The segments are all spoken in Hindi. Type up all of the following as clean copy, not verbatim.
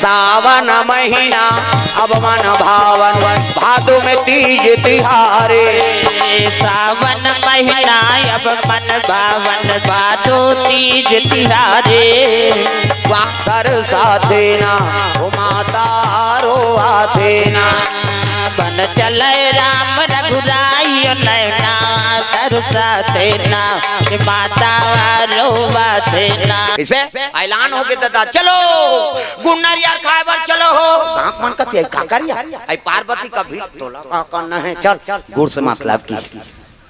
सावन महीना अब मन भावन भादों में तीज तिहारे। सावन महीना अब मन भावन भादो तीज तिहारे। वाकर साथे ना ओ माता रो आथे ना बन चले राम रघुराई नैना तर साथे ना माता रोवा थे ना। इसे ऐलान हो गया दादा चलो गुन्नर यार खाए चलो हो गांव मन का काकरिया आई पार्वती का भी तोला का करना है चल गुड़ से मतलब की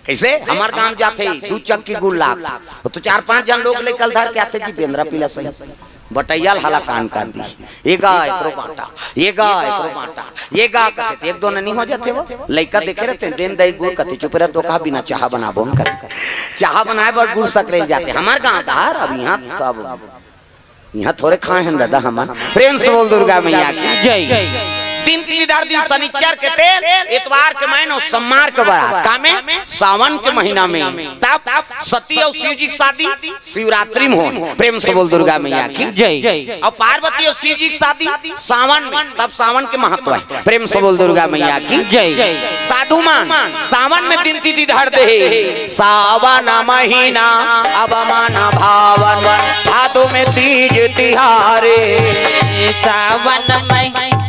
कैसे हमार गांव जाते दू चक्की गुड़ लाख तो 4-5 जन लोग लेकर धर के आते जी बेंद्रा पीला सही बटैयाल हाला कान कान दी ये गा एकरो बाटा ये गा एकरो बाटा ये गा कहते एक दो नहीं हो जाते वो लइका देखे रहते दिन दही गुड़ कहते चुप रह तो कहा बिना चाह बनाबो हम कहते चाह बनाए पर गुड़ सकरेल जाते हमार गांव दार अब यहाँ सब यहाँ थोड़े खाए हैं दादा हमार प्रेम से बोल दुर्गा मैया की जय। दिन दिन शनिचर के तेल इतवार के महीनों सोमवार के बारात का में सावन के महीना में तब सती और शिव जी की शादी शिवरात्रि में हो प्रेम से बोल दुर्गा मैया की जय। और पार्वती और शिव जी की शादी सावन में तब सावन के महत्व है प्रेम से बोल दुर्गा मैया की जय। साधु मान सावन में दिन तिथि धर दे सावन महीना अब मन भावन भादों में तीज तिहारे। सावन महीना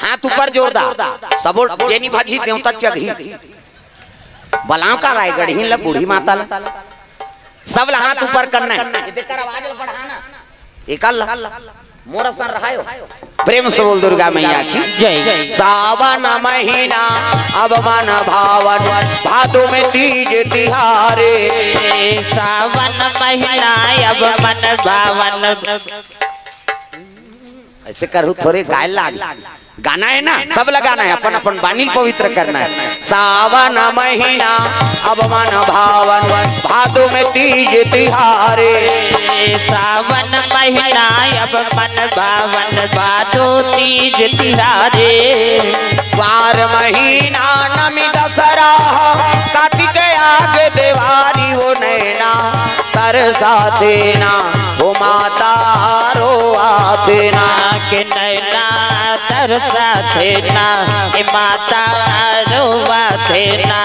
हाथ ऊपर जोरदार सबो जेनी भाजी देवता चघी बलाव का रायगढ़ ही ल बूढ़ी माता ला सब ला हाथ ऊपर करना है ये देखकर आवाज बढ़ाना एकल मोरा सर रहायो प्रेम से बोल दुर्गा मैया की जय। सावन महीना अब मन भावन भादों में तीज तिहारे। सावन महीना अब मन भावन ऐसे करूँ थोड़े गाय लाग गाना है ना सब लगाना है अपन अपन बानी पवित्र करना है। सावन महीना अब मन भावन भादों में तीज तिहारे। सावन महीना अब मन भावन भादो तीज तिहारे। वार महीना नमी दशहरा कार्तिक आगे देवारी वो नैना तरसा देना वो माता रो आना के नैना तरसा देना माता रोवा देना।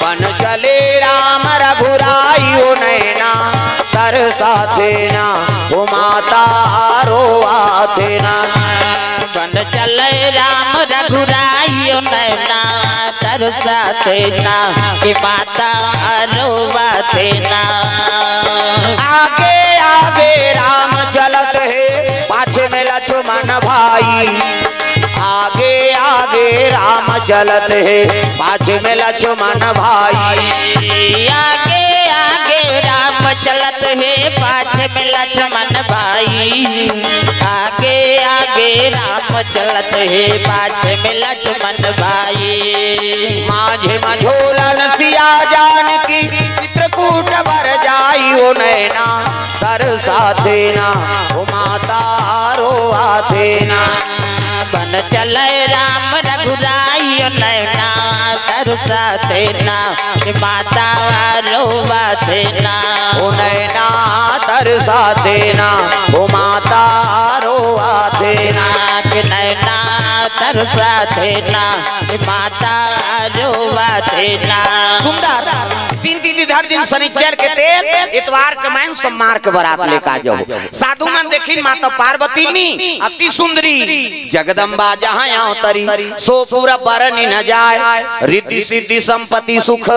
बन चले राम रघुराई वो नैना तरसा देना वो माता रोवा देना। बन चले राम रघुराई नैना तरसा देना माता रोवा देना। आगे आगे राम चलत है पाछे में लक्ष्मण भाई आगे आगे राम चलत है पाछे में लक्ष्मण भाई। आगे आगे राम चलत है पाछे में लक्ष्मण भाई। आगे आगे राम चलत है पाछे में लक्ष्मण भाई। माझे मझोलन सिया जानकी चित्रकूट भर जाई ओ नैना तरसा देना ओ माता रो देना। बन चले राम रघुराई नैना तरसा देना माता रोवा देना। ओ नैना तरसा देना ओ माता रोवा देना। नैना तरसा देना माता रोवा देना। सुंदर तीन धर दिन शनिचर के तेल इतवार के मैन सोमवार के बारात लेकर जाओ। साधु मन देखी माता पार्वती नी अति सुंदरी जगदम्बा जहाँ अवतरी सो पूरा बरन न जाए रिद्धि सिद्धि संपत्ति सुख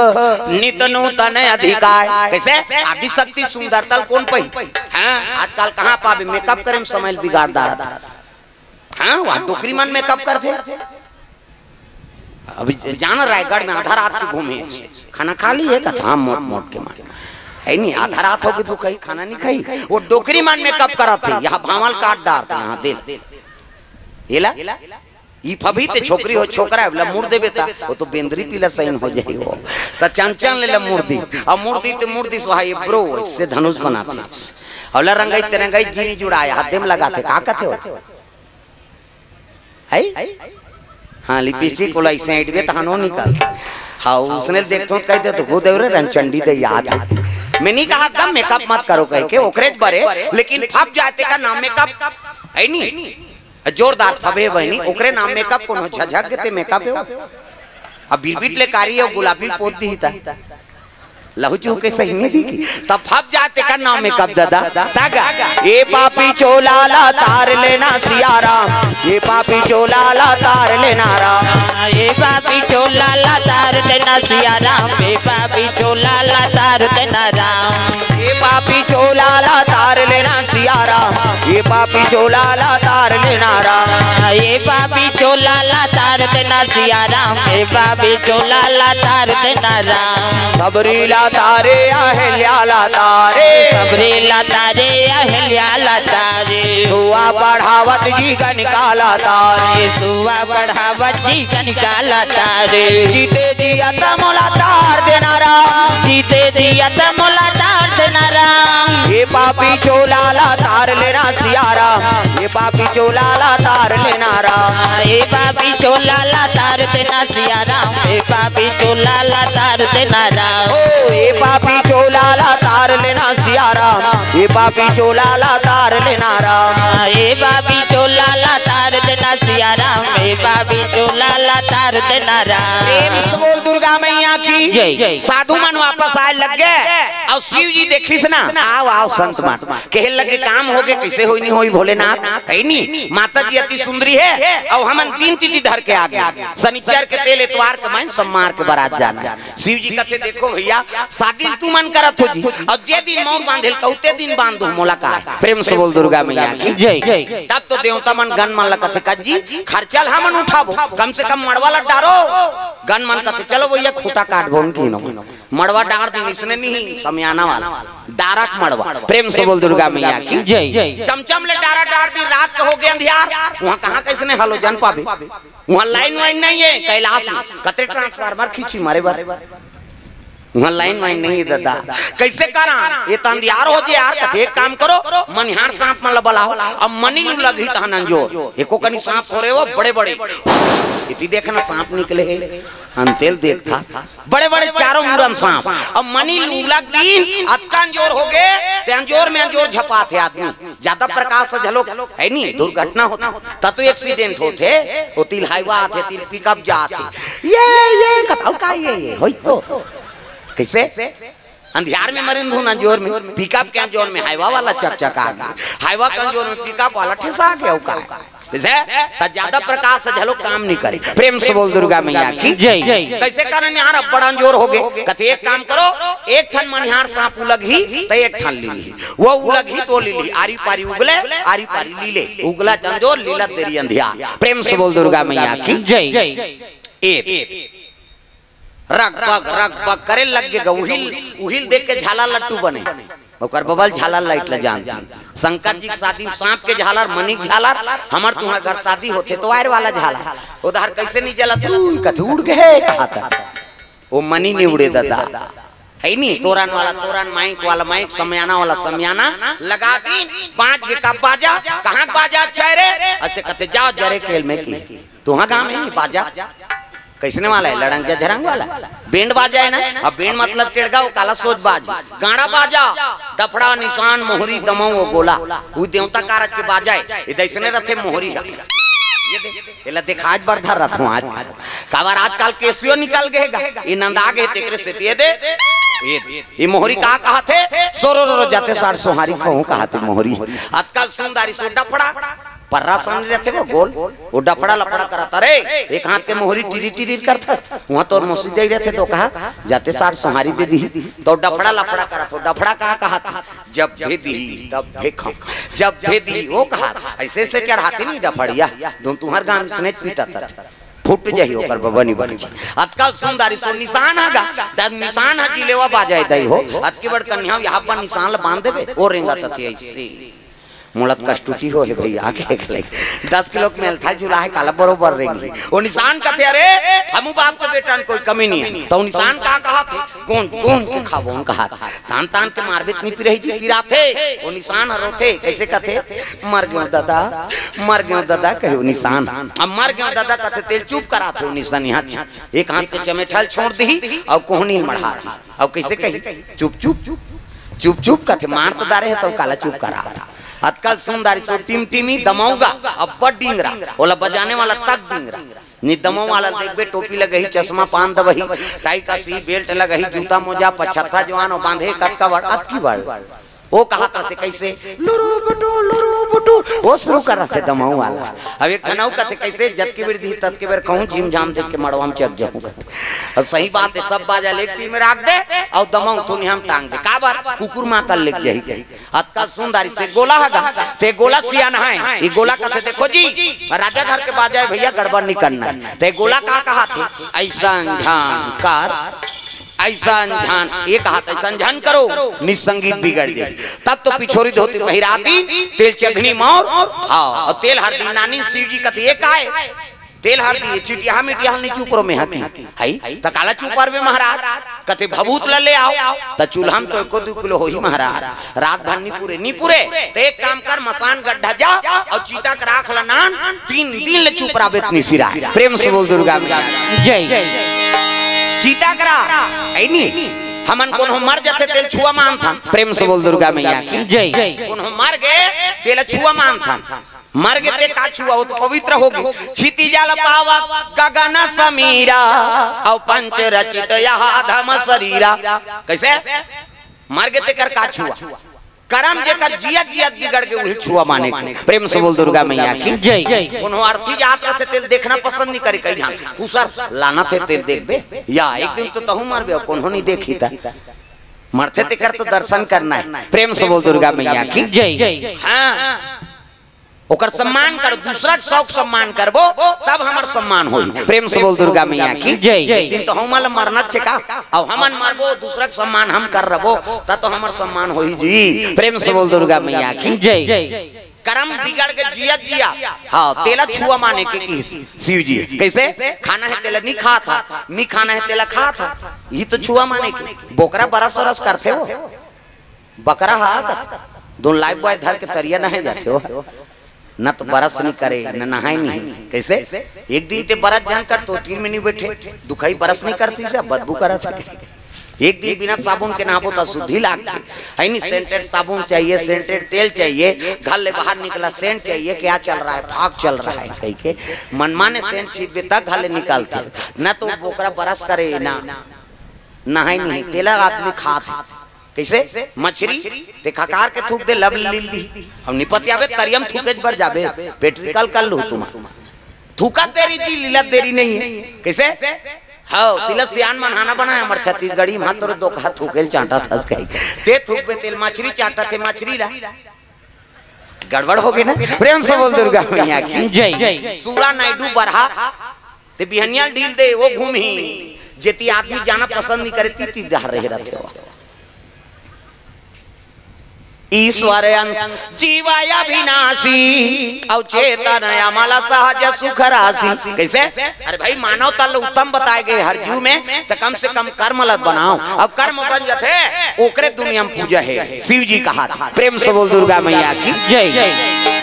नित नूतन अधिकार। कैसे आदि शक्ति सुंदरता कौन पई हाँ आजकल कहाँ पावे मेकअप करे समय बिगाड़दार हाँ वहाँ डोकरी मन मेकअप करते अभी जाना रायगढ़ में आधा रात की घूमे खाना खा ली है कथा मोट मोट के मारे है नहीं आधा रात होगी तो कहीं खाना नहीं खाई वो डोकरी मान में कब करा थे यहाँ भावल काट डालते यहाँ दिल येला ई फभी ते छोकरी हो छोकरा है मुड़ दे बेटा वो तो बेंद्री पीला सही हो जाए वो तो चंचन ले मुर्दी और मुर्दी सुहाई ब्रो इससे धनुष बनाते और रंगाई तिरंगाई जीनी जुड़ाया हाथ में लगाते का कहते हो है हाँ लिपस्टिक वाला साइड में तहानो निकाल हाँ उसने देखते कह दे तो खुद रंचंडी दे याद है मैं नहीं कहा कम मेकअप मत करो कह के ओकरेज बरे लेकिन फप जाते का नाम मेकअप है नहीं जोरदार फबे बहनी ओकरे नाम मेकअप कोनो झझक के ते मेकअप हो अब बिरबिट ले कारी हो गुलाबी पोत दी था लहू चू के सही नहीं दी तब फब जाते का नाम मेकअप दादा तागा ए पापी चोला ला तार लेना सियाराम ये पापी चोला ला तार लेना राम ये पापी चोला ला तार देना सियाराम ये पापी चोला ला तार देना राम ये पापी चोला ला तार लेना सियाराम ये पापी चोला ला तार लेना राम ये पापी चोला ला तार देना सियाराम ये पापी चोला ला तार देना राम सबरी ला तारे अहल्या ला तारे सबरी ला तारे अहल्या ला तारे सुआ बढ़ावत जी का निकाला तारे सुआ बढ़ावत जी का निकाला तारे जीते दिया तमोला तार देना राम जीते दिया तमोला तार देना राम ये पापी चोला ला तार लेना सियाराम ये पापी चोला ला तार लेना राम ये पापी चोला ला तार देना सियाराम ये पापी चोला ला तार देना राम ये पापी चोला ला तार लेना सियाराम ये पापी चोला ला तार लेना राम ये पापी चोला ला तार देना सियाराम ये पापी चोला ला तार देना राम प्रेम से बोल दुर्गा मैया की जय जय साधु मन वापस आए लग गए और शिव जी देखिस ना आओ आओ संत मान कहे लगे काम हो गए कैसे होई नहीं होई भोलेनाथ है नहीं माता जी अति सुंदरी है और हमन तीन तिथि धर के आ गए शनिचर के तेल इतवार के माइन सम्मार के बारात जाना शिव जी कहते देखो भैया शादी तू मन करत हो जी और जे दिन मौर बांधेल कौते दिन बांधो मोला का प्रेम से बोल दुर्गा मैया की जय जय तब तो देवता मन गन मन लगते कज्जी खर्चल हमन उठाबो कम से कम मड़वा ला डारो गन मन कहते चलो भैया खूटा काटबो की न मड़वा डार दिन इसने नहीं समयाना वाला डारक मड़वा प्रेम से बोल दुर्गा मैया की जय जय चमचम ले डारा डार दिन रात को हो गए अंधियार वहां कहां कैसे हलो जन पावे वहां लाइन वाइन नहीं है कैलाश में कते ट्रांसफार्मर खींची मारे बार वहां लाइन वाइन नहीं है दादा कैसे करा ये तंदियार हो जे यार कते एक काम करो मनिहार सांप मन बलाओ अब मनी नु लगी तहन अंजोर एको कनी सांप हो रहे हो बड़े बड़े इति देखना सांप निकले है अंतेल देख था बड़े बड़े चारों मुरम सांप अब मनी लग दिन अतकान जोर हो गए ते अंजोर में अंजोर झपा थे आदमी ज्यादा प्रकाश से झलो है नहीं दुर्घटना होता तब तो एक्सीडेंट होते वो तिल हाईवा थे तिल पिकअप जाते ये कथाऊ का ये होई तो कैसे अंधियार में मरिन धुन अंजोर में पिकअप के अंजोर में हाईवा वाला चकचक आ गया हाईवा के अंजोर में पिकअप वाला ठेसा गया का ज्यादा प्रकाश से झलो काम नहीं करे प्रेम से बोल दुर्गा मैया की जय जय कैसे कारण यार अब बड़ा जोर हो गए कहते एक काम करो एक ठन मनिहार सांप उलग ही तो एक ठन ली वो उलग ही तो ली आरी पारी उगले आरी पारी लीले उगला जंजोर लीला तेरी अंधियार प्रेम से बोल दुर्गा मैया की जय जय रग बग करे लग गए उहिल उहिल देख के झाला लट्टू बने ओकर बबल झालर लाइट ल जानती शंकर जी की शादी में सांप के झालर मणिक झालर हमार तुम्हार घर शादी होते तो वायर वाला झालर उधर कैसे नहीं जला कथे उड़ गए कहा था वो मनी नहीं उड़े दादा है नहीं तोरन वाला तोरन माइक वाला माइक समयाना वाला समयाना लगा दी 5 का बाजा कहाँ बाजा अच्छा रे अच्छे कहते जाओ जरे खेल में की तुम्हारा गाँव में नहीं बाजा कैसने वाला है लड़ंग झरंग वाला बैंड बाजा है ना अब बैंड मतलब टेढ़गा वो काला सोच बाज गाड़ा बाजा डफड़ा निशान मोहरी दमो वो गोला वो देवता कारक के बाजा है इधर रथे मोहरी ये दिखाज बरधर रथ हूं आज कावर आजकल केसियो निकल गएगा ये नंदा गए तेकरे से ये मोहरी कहा थे सोरो रो जाते साड़ सोहारी कहूं कहा थे मोहरी आजकल सुंदरी सो डफड़ा पर्रा सामने रहते वो गोल वो डफड़ा लफड़ा करता रे एक हाथ के मोहरी टिरी टिरी करता वहां तो मौसी दे रहते तो कहा जाते सार सोहारी दे दी तो डफड़ा लफड़ा करा तो डफड़ा कहा था जब भे दी तब भे खम जब भे दी वो कहा ऐसे से चढ़ाती नहीं डफड़िया तुम तुम्हारे गांव में पीटा था फुट जाही ओकर बनी बनी अतकाल सुंदरी सो निशान आगा दद निशान हजी लेवा बाजाए दई हो अत के बड़ कन्या यहां पर निशान बांध देबे ओ रेंगा तथे ऐसे मुलत कष्टुटी हो है भैया आगे 10 किलो में थल झूला है काला बरोबर रहेंगे वो निशान कहते अरे हमू बाप के बेटा कोई कमी नहीं है तो निशान का कहा थे कौन कौन के खाबो कहा तान तान के मारबे इतनी पिरही जी पिरा थे वो निशान रोथे कैसे कहते मर गयो दादा कहो निशान अब मर गयो दादा कहते तेल चुप करा थे निशान हाथ एक हाथ के चमेठल छोड़ दी और कोहनी मढ़ा अब कैसे कही चुप चुप कहते मार तो दारे है सब काला चुप करा था आजकल सुंदर सो टिमटिमी दमाऊंगा अब बड़ डिंगरा ओला बजाने वाला तक डिंगरा नी दमो वाला देखबे टोपी लगही चश्मा पान दबही टाई का सी बेल्ट लगही जूता मोजा पछत्ता जवान बांधे कटका बड़ अब की बड़ वो कहा करते कैसे लुरु बुटू वो शुरू कर रहे थे दमाऊ वाला। अब एक कनाऊ कहते कैसे जत के बेर दी तत के बेर कहूं जिम जाम देख के मड़वा में चक जाऊं कहते और सही बात है सब बाजा लेती में राख दे और दमाऊ तो हम टांग दे का बार कुकुर मां का लेक जाई अत्ता सुंदरी से गोला हगा ते गोला सियान है ये गोला कहते देखो जी राजा घर के बाजा भैया गड़बड़ नहीं करना ते गोला का कहा थे ऐसा ध्यान कर ऐसा ध्यान एक हाथ ऐसा ध्यान करो निसंगीत बिगड़ जाए तब तो पिछोरी धोती पहिराती तेल चघनी मोर हाँ और तेल हरदी नानी शिव जी कथे एक आए तेल हरदी चिटिया मिटिया नहीं चुपरो में हकी हई त काला चुपर में महाराज कथे भभूत ले आओ त चूल्हा में तो 1-2 किलो होही महाराज रात भर नहीं पूरे तो एक काम कर मसान गड्ढा जा और चीता के राख लनान 3 दिन ले चुप रहा बेतनी सिरा प्रेम से बोल दुर्गा जय चीता करा ऐनी हमन कोनो मर जाते तेल छुआ मान था प्रेम से बोल दुर्गा मैया की जय कोनो मर गए तेल छुआ मान था मर गए ते का छुआ वो तो पवित्र हो गए क्षिति जल पावा गगन समीरा और पंच रचित यहा धम शरीरा कैसे मर गए ते कर का छुआ करम जेकर जियत जियत बिगड़ के वही छुआ माने प्रेम से बोल दुर्गा मैया की जय उन्हों अर्थी जात रहते तेल देखना पसंद नहीं करे कहीं जान फूसर लाना थे तेल देख बे या एक दिन तो तहु मर बे कौन नहीं देखी था मरते ते कर तो दर्शन करना है प्रेम से बोल दुर्गा मैया की जय हाँ ओकर सम्मान कर दूसरा शौक सम्मान करबो तब हमर सम्मान होई प्रेम से बोल दुर्गा मैया की जय एक दिन तो हमल मरना छे का और हमन मरबो दूसरा सम्मान हम कर रबो त तो हमर सम्मान होई जी प्रेम से बोल दुर्गा मैया की जय कर्म बिगड़ के जिया हाँ तेला छुआ माने के की शिव जी कैसे खाना है तेला नहीं खा था नहीं खाना है तेला खा था ये तो छुआ माने के बोकरा बरस रस करते हो बकरा हाथ दोनों लाइफ बॉय धर के तरिया नहे जाते हो न तो बरस नहीं करे न नहाए नहीं कैसे एक दिन ते बरस जान कर तो 3 में नहीं बैठे दुखाई बरस नहीं करती से बदबू करा था एक दिन बिना साबुन के नहाबो तो शुद्धि लागती है नहीं सेंटेड साबुन चाहिए सेंटेड तेल चाहिए घर ले बाहर निकला सेंट चाहिए क्या चल रहा है फाग चल रहा है कहीं के मनमाने सेंट छीट दे तक घर ले निकालते न तो बोकरा बरस करे ना नहाए नहीं तेला आदमी खात कैसे मछली ते खकार के थूक दे लब लील दी हम निपत आवे तरियम थूके बर जाबे पेट निकाल कर लो तुम थूका तेरी जी लीला देरी नहीं है कैसे हां तिला सियान मनहाना बना हमर छत्तीसगढ़ी में तोरे दो का थूकेल चाटा थस गई ते थूक पे तेल मछली चाटा थे मछली ला गड़बड़ हो गई ना प्रेम से बोल दुर्गा मैया की जय सूरा नायडू बरहा ते बिहनिया ढील दे वो घूमी जेती आदमी जाना पसंद नहीं करे ती दहर रहे रहते हो ईश्वर अंश जीवाय विनाशी अवचेतन अमल सहज सुख राशि कैसे अरे भाई मानव तल उत्तम बताए गए हर जीव में तो कम से कम कर्म लत बनाओ अब कर्म बन जाते ओकरे दुनिया में पूजा है शिव जी कहा था प्रेम से बोल दुर्गा मैया की जय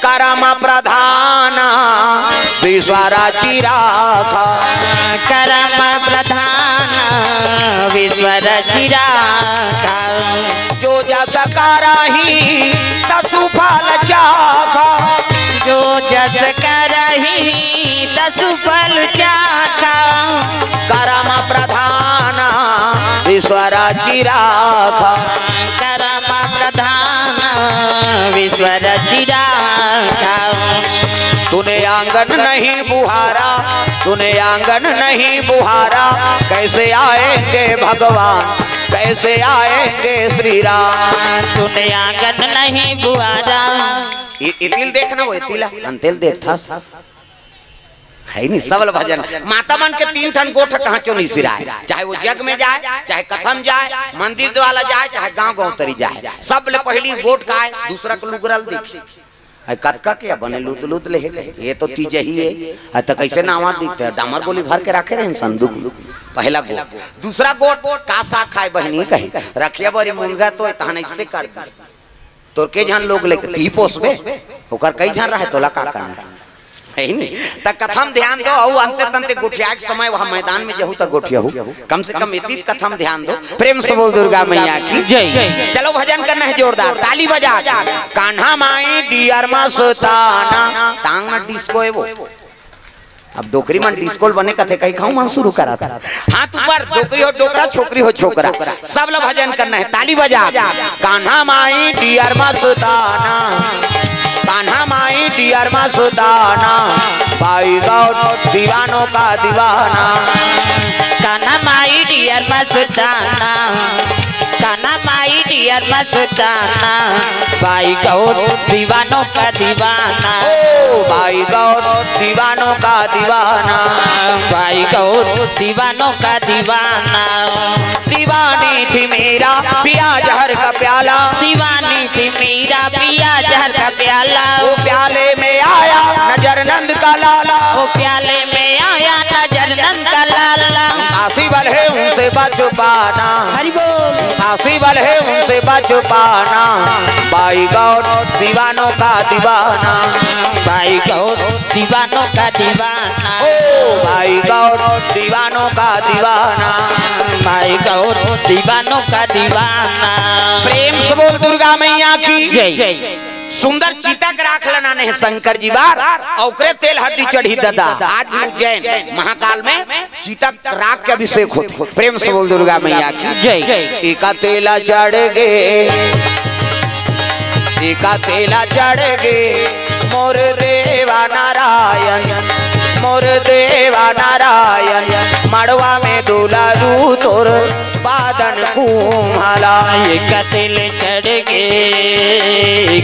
कर्म प्रधान विश्वर चिराखा कर्म प्रधान विश्वर चिराखा जो जस करही तसु फल चाखा जो जस करही तसु फल चाखा कर्म प्रधान ईश्वर चिराखा कर्म प्रधान ईश्वर चिराखा तूने आंगन नहीं बुहारा तूने आंगन नहीं बुहारा कैसे आएंगे भगवान कैसे आएंगे श्री राम तूने आंगन नहीं बुहारा इतिल देखना वो इतिला अंतिल देखता है नहीं सबल भजन माता मन के 3 ठन गोठ कहाँ क्यों नहीं सिराए चाहे वो जग में जाए चाहे कथम जाए मंदिर द्वारा जाए चाहे गांव गांव तरी जाए सब ले पहली गोठ का है दूसरा को लुगरल देखी कतका क्या बने लूद लूद ले ये तो तीज ही है तो कैसे नामा दिखते हैं डामर बोली भर के रखे रहे संदूक पहला गोट दूसरा गोट का साग खाए बहनी कही रखिया बड़ी मुनगा तो तहन इससे कर तोर के जहां लोग लेके ती पोसबे ओकर कई जहां रहे तोला का करना है नहीं त कथम ध्यान दो और अंते तंते गुठिया के समय वहां मैदान में जहू तक गुठिया हो कम से कम इतनी कथम ध्यान दो। प्रेम से बोल दुर्गा मैया की जय। चलो भजन करना है जोरदार, ताली बजा। कान्हा माई डियर मस्ताना टांग में डिस्को है वो, अब डोकरी मन डिस्कोल बने कथे कहीं खाऊं मन शुरू करा था। हाथ ऊपर, डोकरी हो डोकरा, छोकरी हो छोकरा, सब लोग भजन करना है, ताली बजा। कान्हा माई डियर मस्ताना, कान्हा माई डियर मस्ताना, भाई गौर दीवानों का दीवाना। कान्हा माई डियर मस्ताना, कान्हा माई डियर मस्ताना, भाई गौर दीवानों का दीवाना। ओ भाई गौर दीवानों का दीवाना, भाई गौर दीवानों का दीवाना। दीवानी थी मेरा पिया जहर का प्याला, दीवानी थी मेरा पिया जहर का प्याला। वो प्याले में आया नजर नंद का लाला, वो प्याले में आया नजर नंद का लाला। आसी बल है उनसे बच पाना, हरि बोल। आसी बल है उनसे बच पाना, भाई गौर दीवानों का दीवाना। भाई गौर दीवानों का दीवाना। ओ भाई गौर दीवानों का दीवाना, भाई गौर दीवानों का दीवाना। प्रेम से बोल दुर्गा मैया की जय। सुंदर चीतक राख लेना नहीं शंकर जी बार औकरे तेल हड्डी चढ़ी ददा। आज उज्जैन महाकाल में चीतक राख के अभिषेक होते। प्रेम से बोल दुर्गा मैया की जय। एका तेला चढ़ गे, एका तेला चढ़ गे मोर देवा नारायण, मोर देवा नारायण। मड़वा में दुलारू तोर बादन कुम्हाला। कतिल चढ़ गे,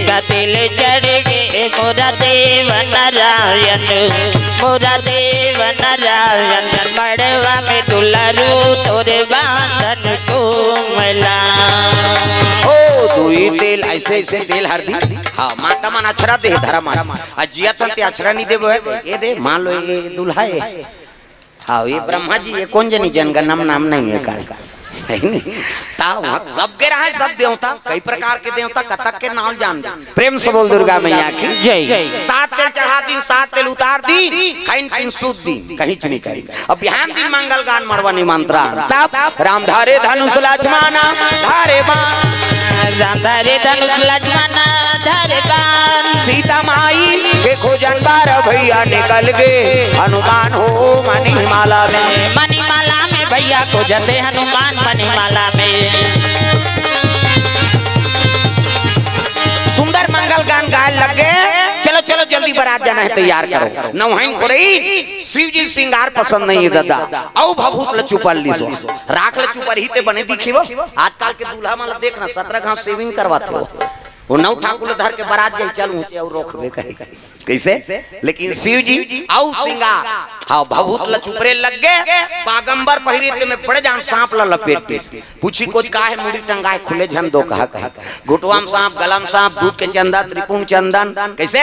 कतिल चढ़ गे मोरा देव नारायण, मोरा देव नारायण। मड़वा में दुलारू तोर बादन कुम्हाला। ओ दुई तेल ऐसे ऐसे तेल हर दी। हाँ माता मन अक्षरा दे धरा मान अजिया तंते अक्षरा नहीं देबो है ये दे मान लो ये दूल्हा है। हाँ ये ब्रह्मा जी ये कौन जनी जनगणना नाम नहीं है कार है नहीं सब के रहा है सब देवता कई प्रकार के देवता कथक के नाम जान दे। प्रेम से बोल दुर्गा मैया की जय। 7 तेल चढ़ा दी, 7 तेल उतार दी, खाइन पीन सूद दी, कहीं नहीं करी। अब बिहान दिन मंगल गान मरवा निमंत्रण तब राम धारे धनुष लक्ष्मणा धारे बाण, राम धारे धनुष लक्ष्मणा धारे बाण। सीता माई के खोजन बार भैया निकल गए, हनुमान हो मणिमाला में, मणिमाला में भैया को जते हनुमान मणिमाला में। सुंदर मंगल गान गाय लगे। चलो चलो जल्दी बारात जाना है, तैयार करो। नवहीन खोरई शिव जी श्रृंगार पसंद नहीं है दादा, औ भभूत लचुपल लीसो राख लचुपर ही ते बने दिखिबो। आजकल के दूल्हा माला देखना 17 घास सेविंग करवाते हो, वो नौ ठाकुर धर के बारात जाई चलू और रोकबे कहीं कैसे। लेकिन शिव जी आउ श्रृंगार हाँ भभूत लचुपरे लग गए, बागंबर पहिरे में पड़ जान सांप ला लपेट के पूछी कुछ का है मुड़ी टंगाए खुले झन दो कहा घुटवाम सांप गलम सांप दूध के चंदा त्रिपुण चंदन कैसे।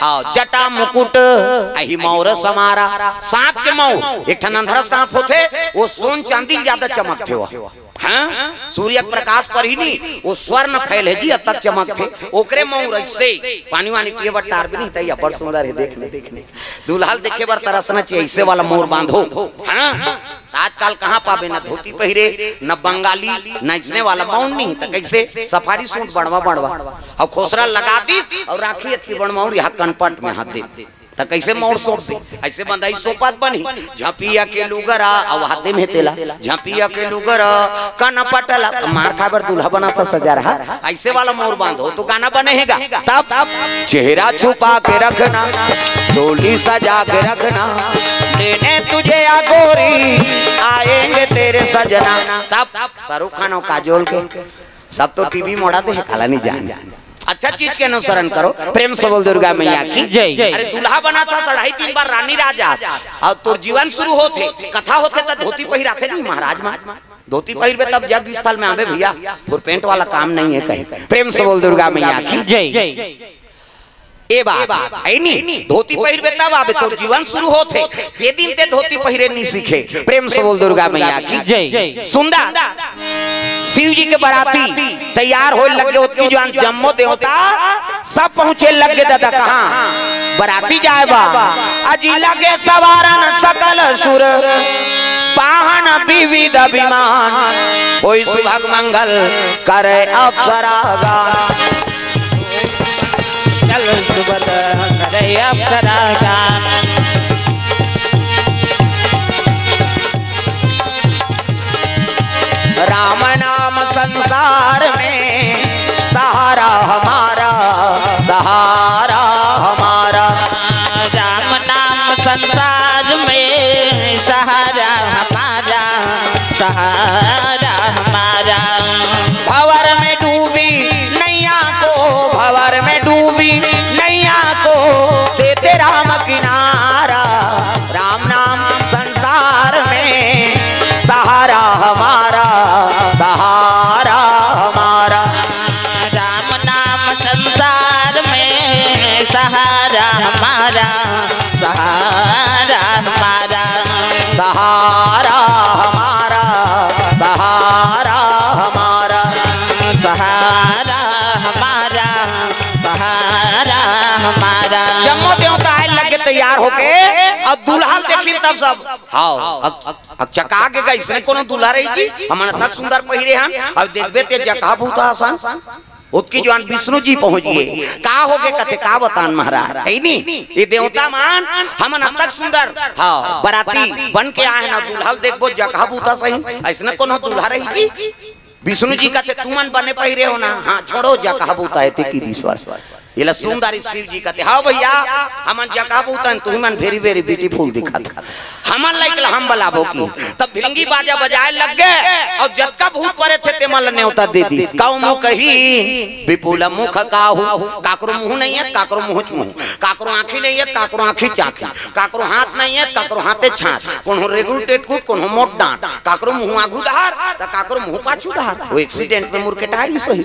हाँ जटा मुकुट अही मौर समारा, सांप के मौर एक ठन अंधरा सांप होते वो सोन चांदी ज्यादा चमकते हो। हाँ सूर्य प्रकाश पर ही नहीं वो स्वर्ण फैले जी तक चमक थे ओकरे मौर ऐसे पानी वानी पिए बर टार भी नहीं तैया बड़ सुंदर है देखने देखने दुल्हाल देखे बर तरसना चाहिए ऐसे वाला मोर बांधो। हाँ आजकल कहाँ पावे न धोती पहिरे न बंगाली न इसने वाला मौन नहीं तो कैसे सफारी सूट बनवा बनवा और खोसरा लगा दी और राखी अच्छी बनवा यहाँ कनपट में हाथ दे तो कैसे मोर सौंप दे ऐसे बंदाई सोपात बनी झपिया के लुगरा और हाथे में तेला झपिया के लुगरा काना पटला तो मार खाबर दूल्हा बना था सजा रहा ऐसे वाला मोर बांधो तो गाना बनेगा। तब चेहरा छुपा के रखना डोली सजा के रखना लेने तुझे आ गोरी आएंगे तेरे सजना। तब शाहरुख खान और काजोल के सब तो टीवी मोड़ा दे काला नहीं जान अच्छा चीज के अनुसरण करो। प्रेम से बोल दुर्गा मैया की जय। अरे दूल्हा बना था 3.5 बार रानी राजा और तो जीवन शुरू होते कथा होते तो धोती पहिराते नहीं महाराज मां धोती पहिरबे तब जब स्थल में आवे भैया फुर पेंट वाला काम नहीं है कहीं। प्रेम से बोल दुर्गा मैया की जय। ए बात आई नहीं धोती पहिरबे तब आवे तो जीवन शुरू होते ते दिन ते धोती पहिरे नहीं सीखे। प्रेम से बोल दुर्गा मैया की जय। सुंदर शिव जी के बाराती तैयार हो लगे होती जम्मो देवता सब पहुंचे लगे दादा कहाँ बराती जाए बा अजी लगे सवारन सकल सुर पाहन विविध विमान होई सुभग मंगल करे अप्सरा गान चल सुबह करे अप्सरा गान राम नाम संसार में सहारा हमारा सहारा हमारा राम नाम संसार में सहारा हमारा सहारा हमारा भंवर में डूबी नैया को भंवर में डूबी नैया को देते राम किनारा राम नाम संसार में सहारा हमारा सहारा हमारा राम नाम संसार में सहारा हमारा सहारा हमारा सहारा हमारा सहारा हमारा सहारा हमारा सहारा हमारा जम्मो देवता आए लगे तैयार होके अब दुल्हा देखी तब सब हाँ अब चका के गई इसने कोनो दुल्हा रही थी हमन तक सुंदर पहिरे हम अब देखबे ते जका भूता आसान उत्की जवान विष्णु जी पहुंच गए का हो गए कथे का बतान महाराज है नी ये देवता मान हमन अब तक सुंदर हाँ बराती बन के आए ना दुल्हा देखबो जका भूता सही ऐसने कोनो दुल्हा रही थी विष्णु जी कहते तुमन बने पहिरे हो ना हाँ छोड़ो जका भूता है की दीश्वर ये सुंदर शिव जी कहते हाँ भैया हमन जका भूतन तुमन वेरी वेरी ब्यूटीफुल दिखत हमन लाइक हम बलाबो की तब भिलंगी बाजा बजाए लग गए और जतका भूत परे थे ते मन न्योता दे दी काऊ मुंह कही विपुल मुख काहू काकरो मुंह नहीं है काकरो मुंह काकरो आंखी नहीं है काकरो आंखी चाखी काकरो हाथ नहीं है काकरो हाथे छात कोनो रेगुल टेटकुट कोनो मोट डांट काकरो मुंह आगू धार त काकरो मुंह पाछू धार वो एक्सीडेंट में मुर के टारी सही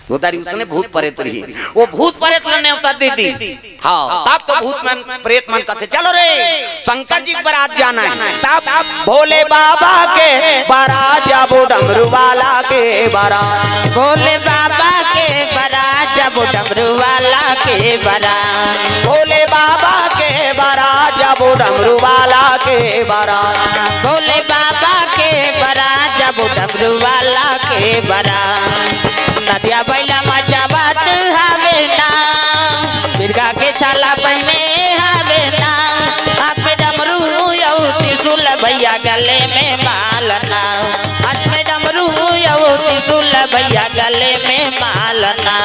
वो दारी उसने भूत प्रेत रही वो भूत प्रेत ने उतर दे दी हाँ तब तो भूत मन प्रेत मन कहते चलो रे शंकर जी बारात जाना है तब भोले बाबा के बारात जाबो डमरू वाला के बारात भोले बाबा के बारात जाबो डमरू वाला के बारात भोले बाबा के बारात जाबो डमरू वाला के बारात भोले बाबा के बारात जाबो डमरू वाला के बारात नदिया बैला मजा बात हावे ना बिरगा के छाला पहने हावे ना हाथ में डमरू यौ त्रिशूल भैया गले में मालना हाथ में डमरू यौ त्रिशूल भैया गले में मालना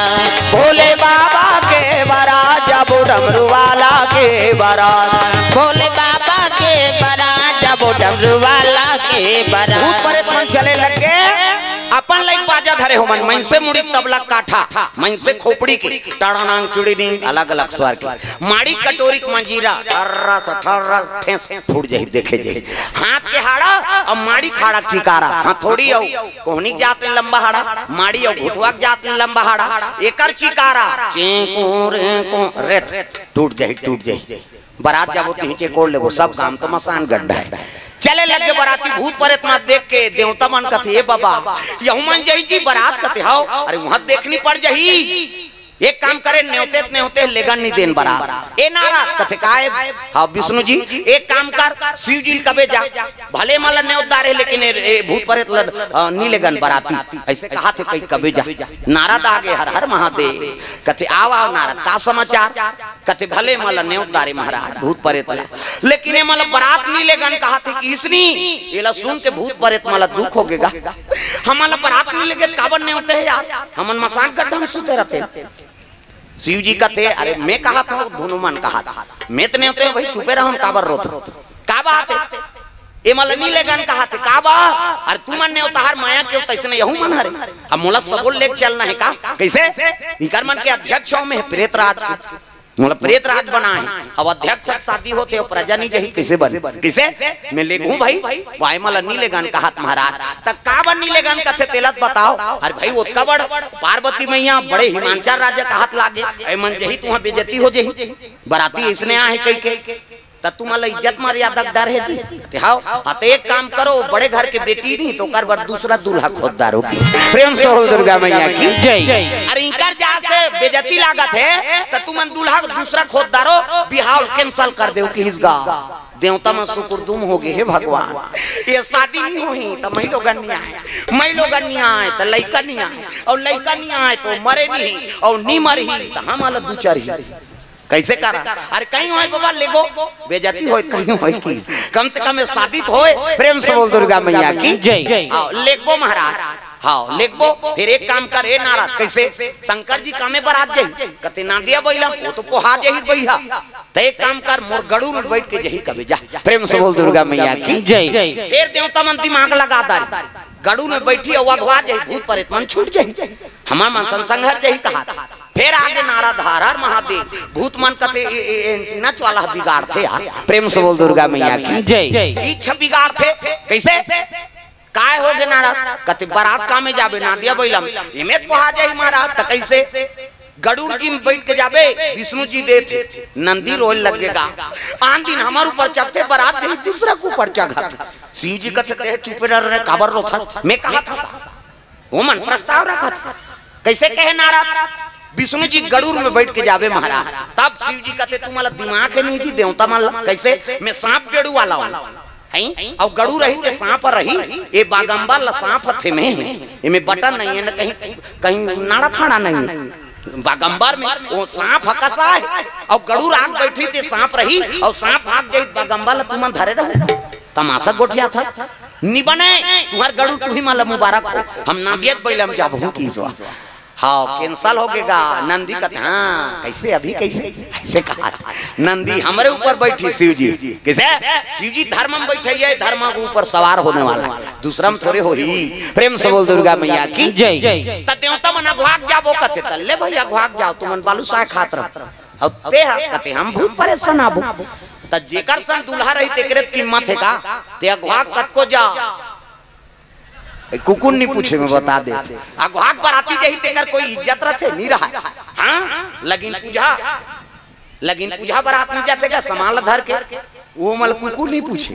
भोले बाबा के बारात जाबो डमरू वाला के बारात भोले बाबा के बारात जाबो डमरू वाला के बारात भूत प्रेत मन चले लगे अपन लाइक बाजा धरे हो मन से मुड़ी तबला काठा मन से खोपड़ी के टाड़ानांग चुड़ीनी अलग अलग स्वर के माड़ी कटोरी मंजीरा ठर्रा सठर्रा ठेस फूट जाई देखे जाई हाथ के हाड़ा और माड़ी खाड़ा चिकारा हां थोड़ी औ कोहनी जात लंबा हाड़ा माड़ी और घुटवा जात लंबा हाड़ा एकर चिकारा चेको रे को रे टूट जाई बारात जब नीचे कोड़ लेबो सब काम तो मसान गड्ढा है चले लगे बराती भूत प्रेत मत देख के देवता मन कथे ए बाबा यहू मन जही जी बारात कथे हाओ अरे वहां देखनी पड़ जही एक काम करे न्योते लेगन नहीं देन बारात ए नारा कथे काए हां विष्णु जी एक काम कर शिव जी कबे जा भले माला न्योतदार है लेकिन भूत प्रेत नी लेगन बाराती ऐसे कहा थे कई कबे जा नारा दागे हर हर महादेव कथे आओ नारा का समाचार कथे भले माला न्योतदार महाराज भूत प्रेत लेकिन ये माला बारात नी लेगन कहा थे कि इसनी एला सुन के भूत प्रेत माला दुख होगेगा हमारा बारात नी लेगे काबर न्योते है यार हमन मसान गड्ढा में सुते रहते शिव जी का थे अरे मैं कहा था दोनों मन कहा था मैं तो नहीं होते भाई छुपे रहो काबर रोत का बात है ए मलनी लेगन कहा थे का बा अरे तू मन ने उतार माया के तैसने यहू मन हरे अब मोला सबोल लेके चलना है का कैसे इकर मन के अध्यक्षों में प्रेतराज मोला प्रेतराज बना है अब अध्यक्ष शादी होते और प्रजा नहीं जही कैसे बने कैसे मैं लेगू भाई वाई मला नी लेगन कहा महाराज तक का बन नी लेगन कथे तेलत बताओ अरे भाई ओतका बड़ पार्वती मैया बड़े हिमांचल राजा का हाथ लागे ए मन जही तुहा बेइज्जती हो जही बराती इसने आए कई के त तुम्हारा इज्जत मर्यादा डर है जी हां तो एक काम करो बड़े घर के बेटी नहीं तो कर दूसरा दूल्हा खोददार होगी प्रेम से दुर्गा मैया की जय अरे इनकर जा से बेजती लागत है तो तुमन दूल्हा दूसरा खोददारो बिहाव कैंसल कर दे कि इसका देवता में शुकुरदुम हो गए हे भगवान। ये शादी नहीं हुई तो मैं लोग नहीं आए तो लड़का नहीं आए और लड़का नहीं आए तो मरे नहीं और नहीं मरी तो हम अलग दू चार कैसे करा। अरे कहीं होए बाबा लेगो बेजती होए कहीं होए की कम से कम शादी तो होए। प्रेम से बोल दुर्गा मैया की जय। हाँ लेगो महाराज, हाँ लेगो। फिर एक काम कर हे नाराज कैसे शंकर जी कामे बारात जाई कते ना दिया बैला वो तो पोहा जही बैहा तो एक काम कर मोर गड़ू में बैठ के जही कबे जा। प्रेम से बोल दुर्गा मैया की जय। फिर देवता मन दिमाग लगा दारी गड़ू में बैठी और अगवा जाई भूत प्रेत मन छूट जाई हमार मन संसंघर जही कहा। फिर आगे नारा धारार महादेव भूत मन कते नच वाला बिगाड़ थे यार। प्रेम से बोल दुर्गा मैया की जय। इच्छा बिगाड़ थे कैसे काय हो गे नारा कते बारात कामे जाबे ना दिया बैलम इमे पहा जाई महाराज त कैसे गरुड़ जी में बैठ के जाबे विष्णु जी दे थे नंदी रोल लगेगा आन दिन हमार ऊपर चढ़ते बारात दे दूसरा को ऊपर चढ़ा शिव जी कहते तू पे डर काबर रो था मैं कहा था वो मन प्रस्ताव रखा था कैसे कहे नारा विष्णु जी गरुड़ में बैठ के जाबे महाराज तब शिव जी कहते तू मला दिमाग नहीं जी देवता मान कैसे मैं सांप डेड़ू वाला हूं और गड़ू रही ते सांप रही ये बागंबर ला सांप थे में इमे बटन नहीं है ना कहीं कहीं नाड़ा फाड़ा नहीं बागंबर में वो सांप हकसा है और गड़ू रात बैठी ते सांप रही और सांप भाग गई बागंबर ला तुम धरे रहो तमाशा गोठिया था नी बने तुम्हार गड़ू तू ही माला मुबारक हो हम नादियत बैलम जाबहू की सो हाँ कैंसल हो गएगा नंदी का हाँ कैसे अभी कैसे ऐसे कहा नंदी हमारे ऊपर बैठी शिव जी कैसे शिव जी धर्म में बैठे है धर्म के ऊपर सवार होने वाला दूसरा में थोड़े हो ही। प्रेम से बोल दुर्गा मैया की जय। देवता मना घुआक जाबो कते तल्ले भैया घुआक जाओ तुमन बालू साय खात रह और ते कते हम भूत परेशान आबो त जेकर सन दूल्हा रही तेकरे कीमत है का ते घुआक कत को जा कुकुर नहीं पूछे में बता दे अगुहाक बराती जही तेकर कोई इज्जत रखे नहीं रहा हाँ लेकिन पूजा बरात में जाते का सामान धर के वो मल कुकुर नहीं पूछे।